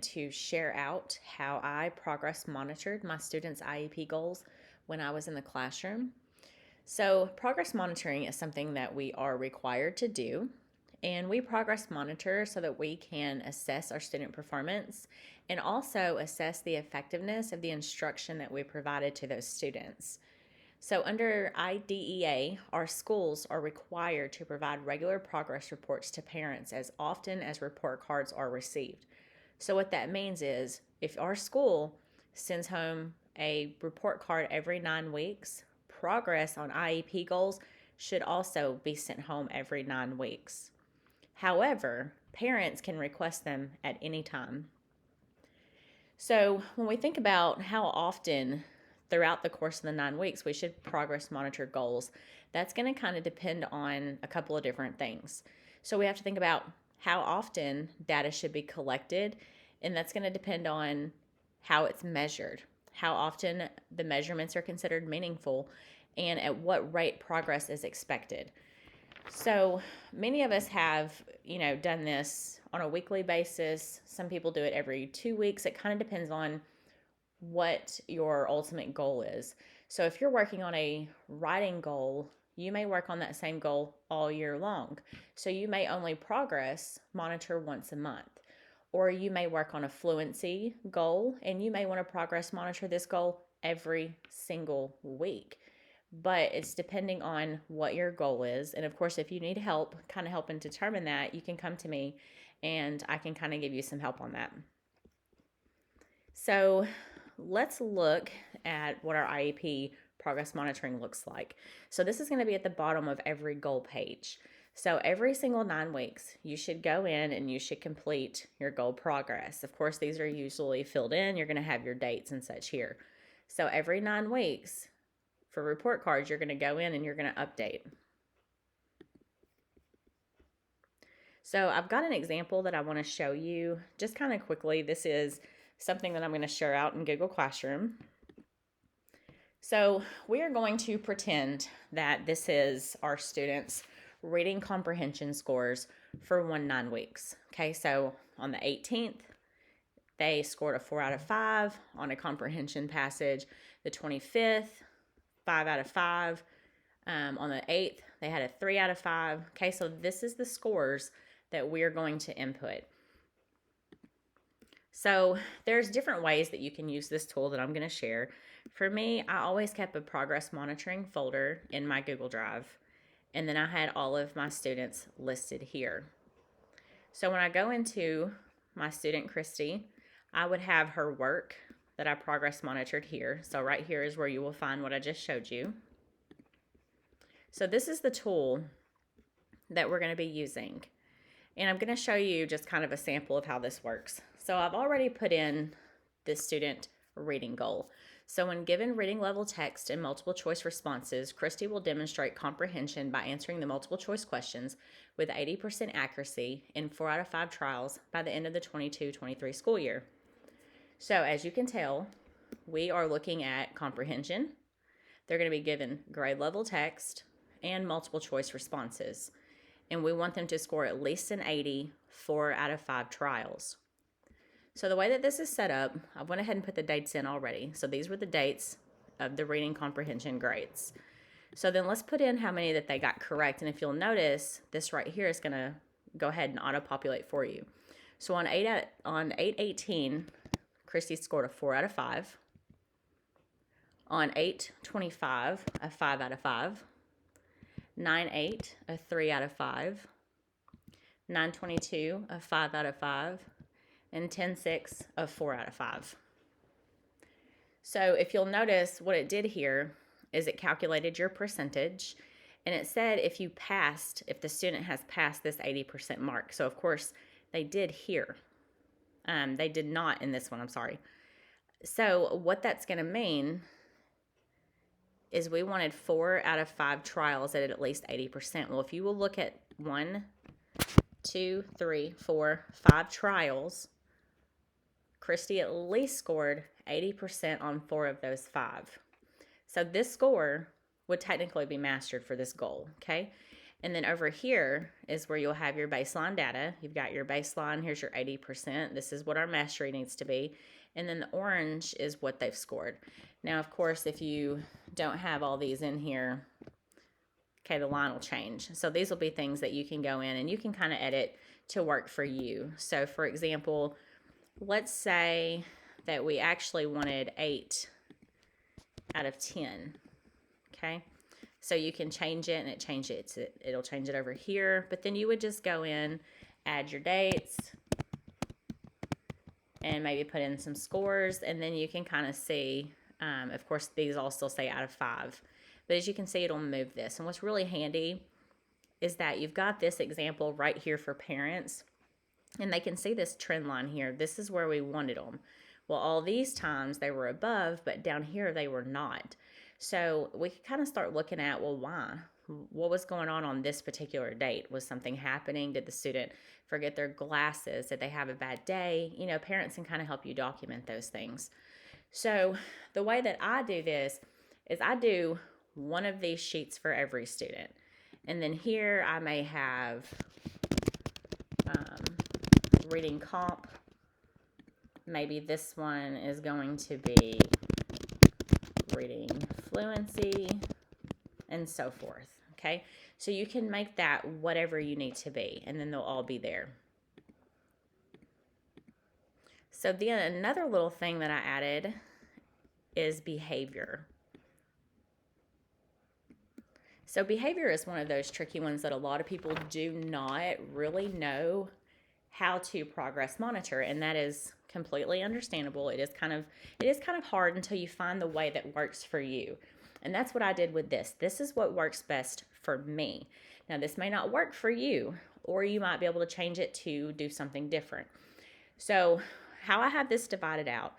moment to share out how I progress monitored my students' IEP goals when I was in the classroom. So, progress monitoring is something that we are required to do, and we progress monitor so that we can assess our student performance and also assess the effectiveness of the instruction that we provided to those students. So, under IDEA, our schools are required to provide regular progress reports to parents as often as report cards are received. So, what that means is if our school sends home a report card every 9 weeks, progress on IEP goals should also be sent home every 9 weeks. However, parents can request them at any time. So, when we think about how often throughout the course of the 9 weeks we should progress monitor goals, that's going to kind of depend on a couple of different things. So, we have to think about how often data should be collected, and that's going to depend on how it's measured, how often the measurements are considered meaningful, and at what rate progress is expected. So many of us have, done this on a weekly basis. Some people do it every 2 weeks. It kind of depends on what your ultimate goal is. So if you're working on a writing goal, you may work on that same goal all year long. So you may only progress monitor once a month. Or you may work on a fluency goal and you may want to progress monitor this goal every single week. But it's depending on what your goal is. And of course, if you need help kind of helping determine that, you can come to me and I can kind of give you some help on that. So let's look at what our IEP progress monitoring looks like. So this is going to be at the bottom of every goal page. So every single 9 weeks, you should go in and you should complete your goal progress. Of course, these are usually filled in. You're going to have your dates and such here. So every 9 weeks, for report cards, you're going to go in and you're going to update. So I've got an example that I want to show you just kind of quickly. This is something that I'm going to share out in Google Classroom. So we are going to pretend that this is our students' reading comprehension scores for 9 weeks. Okay, so on the 18th, they scored a 4 out of 5 on a comprehension passage. The 25th, 5 out of 5. On the 8th, they had a 3 out of 5. Okay, so this is the scores that we're going to input. So there's different ways that you can use this tool that I'm going to share. For me, I always kept a progress monitoring folder in my Google Drive, and then I had all of my students listed here. So when I go into my student Christy, I would have her work that I progress monitored here. So right here is where you will find what I just showed you. So this is the tool that we're going to be using. And I'm going to show you just kind of a sample of how this works. So I've already put in this student reading goal. So when given reading level text and multiple choice responses, Christy will demonstrate comprehension by answering the multiple choice questions with 80% accuracy in 4 out of 5 trials by the end of the 22-23 school year. So as you can tell, we are looking at comprehension. They're going to be given grade level text and multiple choice responses. And we want them to score at least an 80, 4 out of 5 trials. So the way that this is set up, I went ahead and put the dates in already. So these were the dates of the reading comprehension grades. So then let's put in how many that they got correct. And if you'll notice, this right here is going to go ahead and auto-populate for you. So on 8/18, Christy scored a 4 out of 5. On 8/25, a 5 out of 5. 9/8, a 3 out of 5. 9/22, a 5 out of 5. And 10/6, a 4 out of 5. So if you'll notice, what it did here is it calculated your percentage, and it said if the student has passed this 80% mark. So of course they did here. They did not in this one, I'm sorry. So what that's going to mean is we wanted 4 out of 5 trials at least 80%. Well, if you will look at 1, 2, 3, 4, 5 trials, Christy at least scored 80% on 4 of those 5. So this score would technically be mastered for this goal, okay? And then over here is where you'll have your baseline data. You've got your baseline. Here's your 80%. This is what our mastery needs to be. And then the orange is what they've scored. Now, of course, if you don't have all these in here, okay, the line will change. So these will be things that you can go in and you can kind of edit to work for you. So for example, let's say that we actually wanted 8 out of 10, okay? So you can change it, and it'll change it over here. But then you would just go in, add your dates, and maybe put in some scores. And then you can kind of see, of course, these all still say out of 5. But as you can see, it'll move this. And what's really handy is that you've got this example right here for parents. And they can see this trend line here. This is where we wanted them. Well, all these times they were above, but down here they were not. So we can kind of start looking at, well, why? What was going on this particular date? Was something happening? Did the student forget their glasses? Did they have a bad day? You know, parents can kind of help you document those things. So the way that I do this is I do one of these sheets for every student. And then here I may have reading comp. Maybe this one is going to be reading fluency, and so forth, okay? So you can make that whatever you need to be, and then they'll all be there. So then another little thing that I added is behavior. So behavior is one of those tricky ones that a lot of people do not really know how to progress monitor, and that is completely understandable. It is kind of hard until you find the way that works for you. And that's what I did with this. This is what works best for me. Now, this may not work for you, or you might be able to change it to do something different. So how I have this divided out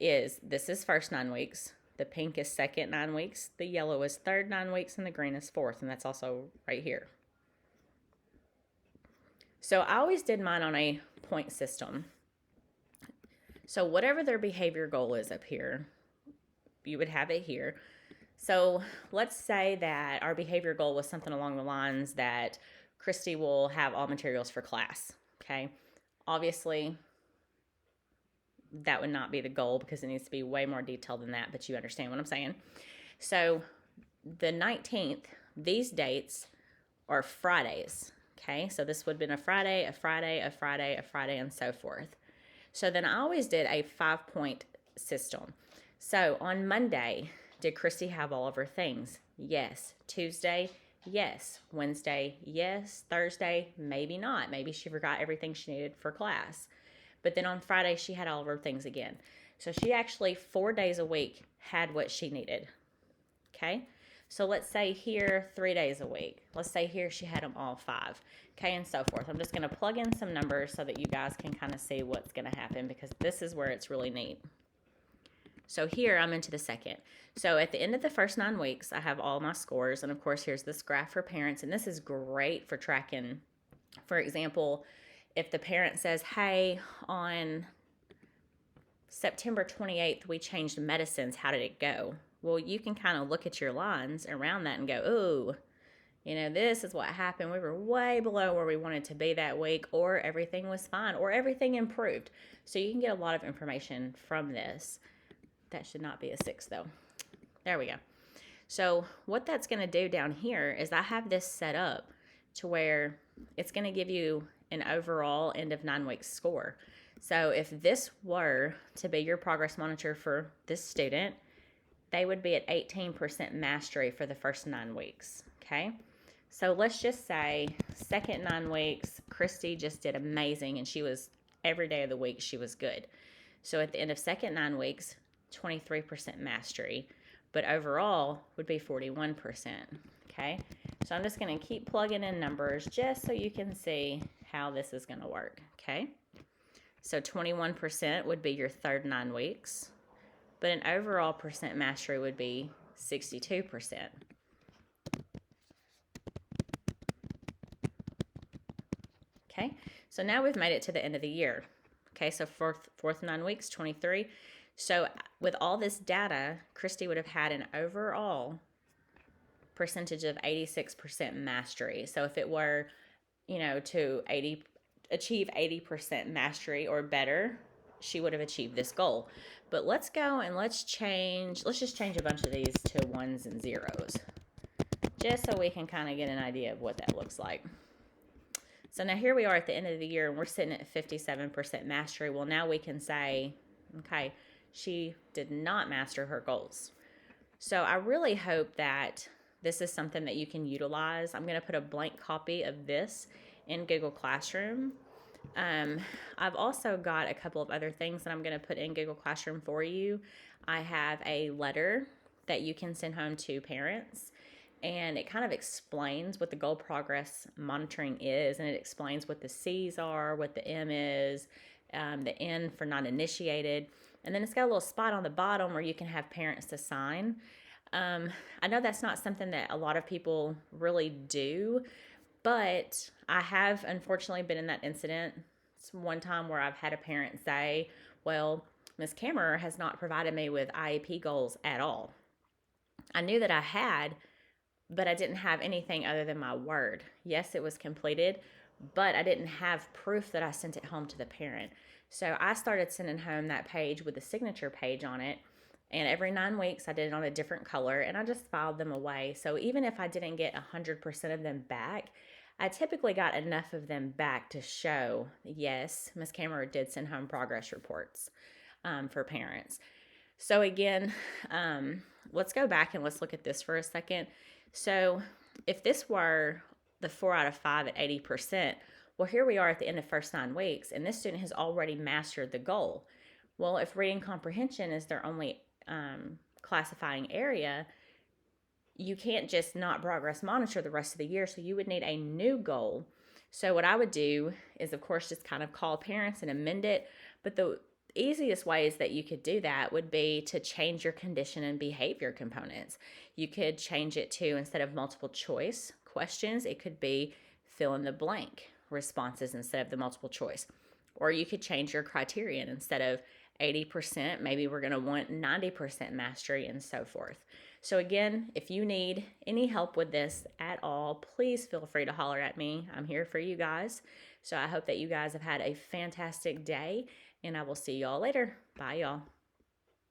is this is first 9 weeks. The pink is second 9 weeks. The yellow is third 9 weeks, and the green is fourth, and that's also right here. So I always did mine on a point system. So whatever their behavior goal is up here, you would have it here. So let's say that our behavior goal was something along the lines that Christy will have all materials for class, okay? Obviously, that would not be the goal because it needs to be way more detailed than that, but you understand what I'm saying. So the 19th, these dates are Fridays, okay? So this would have been a Friday, a Friday, a Friday, a Friday, and so forth. So then I always did a 5-point system. So on Monday, did Christy have all of her things? Yes. Tuesday, yes. Wednesday, yes. Thursday, maybe not. Maybe she forgot everything she needed for class. But then on Friday, she had all of her things again. So she actually 4 days a week had what she needed. Okay? So let's say here 3 days a week. Let's say here she had them all 5. Okay, and so forth. I'm just going to plug in some numbers so that you guys can kind of see what's going to happen, because this is where it's really neat. So here I'm into the second. So at the end of the first 9 weeks, I have all my scores. And of course, here's this graph for parents. And this is great for tracking. For example, if the parent says, hey, on September 28th, we changed medicines. How did it go? Well, you can kind of look at your lines around that and go, ooh, you know, this is what happened. We were way below where we wanted to be that week, or everything was fine, or everything improved. So you can get a lot of information from this. That should not be a 6, though. There we go. So what that's going to do down here is I have this set up to where it's going to give you an overall end of 9 weeks score. So if this were to be your progress monitor for this student, they would be at 18% mastery for the first 9 weeks, okay? So let's just say second 9 weeks, Christy just did amazing, and she was, every day of the week, she was good. So at the end of second 9 weeks, 23% mastery, but overall would be 41%, okay? So I'm just going to keep plugging in numbers just so you can see how this is going to work, okay? So 21% would be your third 9 weeks, but an overall percent mastery would be 62%. Okay, so now we've made it to the end of the year. Okay, so fourth 9 weeks, 23. So with all this data, Christy would have had an overall percentage of 86% mastery. So if it were, to achieve 80% mastery or better, she would have achieved this goal. But let's go and let's just change a bunch of these to ones and zeros, just so we can kind of get an idea of what that looks like. So now here we are at the end of the year, and we're sitting at 57% mastery. Well, now we can say, okay, she did not master her goals. So I really hope that this is something that you can utilize. I'm going to put a blank copy of this in Google Classroom. I've also got a couple of other things that I'm going to put in Google Classroom for you. I have a letter that you can send home to parents, and it kind of explains what the goal progress monitoring is, and it explains what the C's are, what the M is, the N for not initiated, and then it's got a little spot on the bottom where you can have parents to sign. I know that's not something that a lot of people really do, but I have unfortunately been in that incident. It's one time where I've had a parent say, well, Ms. Kammerer has not provided me with IEP goals at all. I knew that I had, but I didn't have anything other than my word. Yes, it was completed, but I didn't have proof that I sent it home to the parent. So I started sending home that page with the signature page on it. And every 9 weeks, I did it on a different color, and I just filed them away. So even if I didn't get 100% of them back, I typically got enough of them back to show, yes, Ms. Kammerer did send home progress reports for parents. So again, let's go back and let's look at this for a second. So if this were the 4 out of 5 at 80%, well, here we are at the end of first 9 weeks, and this student has already mastered the goal. Well, if reading comprehension is their only classifying area, you can't just not progress monitor the rest of the year, so you would need a new goal. So what I would do is, of course, just kind of call parents and amend it, but the easiest ways that you could do that would be to change your condition and behavior components. You could change it to, instead of multiple choice questions, it could be fill in the blank responses instead of the multiple choice. Or you could change your criterion. Instead of 80%, maybe we're going to want 90% mastery, and so forth. So again, if you need any help with this at all, please feel free to holler at me. I'm here for you guys. So I hope that you guys have had a fantastic day, and I will see y'all later. Bye, y'all.